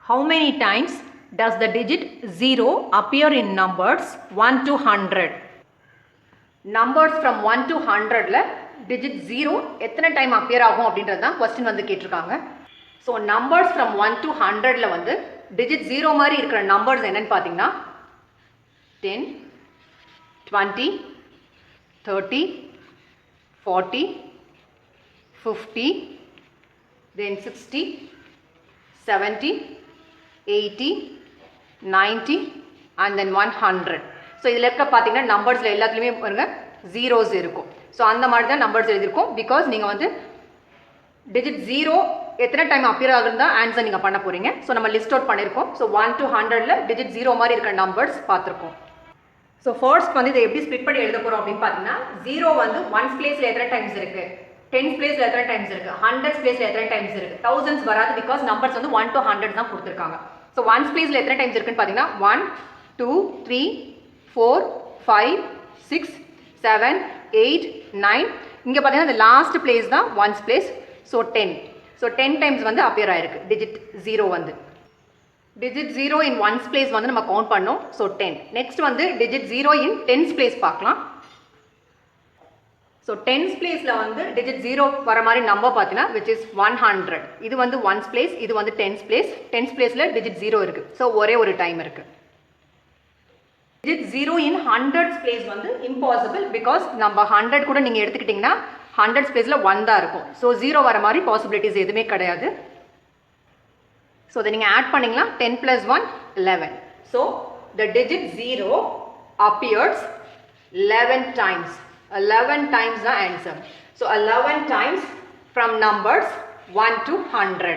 How many times does the digit 0 appear in numbers 1 to 100? Numbers from 1 to 100ல digit 0 எத்தனை time appear ஆகும் அப்படின்றது தான் question வந்து கேட்டிருக்காங்க. So numbers from 1 to 100ல வந்து digit 0 மாதிரி இருக்கிற numbers என்னன்னு பார்த்தீங்கன்னா 10, 20, 30, 40, 50, then 60, 70, 80, 90 and then 100. ஸோ இதில் இருக்க பார்த்தீங்கன்னா நம்பர்ஸில் எல்லாத்துலேயுமே பாருங்க ஜீரோஸ் இருக்கும். ஸோ அந்த மாதிரி தான் நம்பர்ஸ் எழுதியிருக்கும். பிகாஸ் நீங்கள் வந்து டிஜிட் 0 எத்தனை டைம் அப்பியர் ஆகுறதா ஆன்சர் நீங்கள் பண்ண போகிறீங்க. ஸோ நம்ம லிஸ்ட் அவுட் பண்ணியிருக்கோம். ஸோ 1 to 100ல் டிஜிட் 0 மாதிரி இருக்கிற நம்பர்ஸ் பார்த்துருக்கோம். ஸோ ஃபர்ஸ்ட் வந்து இதை எப்படி ஸ்ப்ளிட் பண்ணி எழுத போகிறோம் அப்படின்னு பார்த்தீங்கன்னா 0 வந்து ஒன்ஸ் பிளேஸில் எத்தனை டைம்ஸ் இருக்குது, டென்ஸ் பிளேஸில் எத்தனை டைம்ஸ் இருக்குது, ஹண்ட்ரட்ஸ் பிளேஸில் எத்தனை டைம்ஸ் இருக்குது, தௌசண்ட்ஸ் வராது. பிகாஸ் நம்பர்ஸ் வந்து 1 to 100 தான் கொடுத்துருக்காங்க. ஸோ ஒன்ஸ் பிளேஸில் எத்தனை டைம்ஸ் இருக்குன்னு பார்த்தீங்கன்னா 1, 2, 3, 4, 5, 6, 7, 8, 9. இங்கே பார்த்தீங்கன்னா இந்த லாஸ்ட் பிளேஸ் தான் once place. So 10. So 10 times வந்து அப்பியர் ஆயிருக்கு டிஜிட் 0 வந்து. டிஜிட் 0 இன் ஒன்ஸ் பிளேஸ் வந்து நம்ம கவுண்ட் பண்ணோம். ஸோ 10. நெக்ஸ்ட் வந்து டிஜிட் 0 இன் டென்ஸ் பிளேஸ் பார்க்கலாம். ஸோ டென்ஸ் பிளேஸில் வந்து டிஜிட் 0 வர மாதிரி நம்பர் பார்த்தீங்கன்னா விச் இஸ் 100. இது வந்து ஒன்ஸ் பிளேஸ், இது வந்து டென்ஸ் பிளேஸ். டென்ஸ் பிளேஸில் டிஜிட் 0 இருக்குது. ஸோ ஒரே ஒரு டைம் இருக்குது. டிஜிட் 0 இன் ஹண்ட்ரட்ஸ் பிளேஸ் வந்து இம்பாசிபிள். பிகாஸ் நம்ம 100 கூட நீங்கள் எடுத்துக்கிட்டிங்கன்னா ஹண்ட்ரட்ஸ் பிளேஸில் 1 தான் இருக்கும். ஸோ 0 வர மாதிரி பாசிபிலிட்டிஸ் எதுவுமே கிடையாது. ஸோ இதை நீங்கள் ஆட் பண்ணிங்கன்னா 10 + 1 11. So the digit 0 appears 11 times. 11 times the answer. So 11 times from numbers 1 to 100.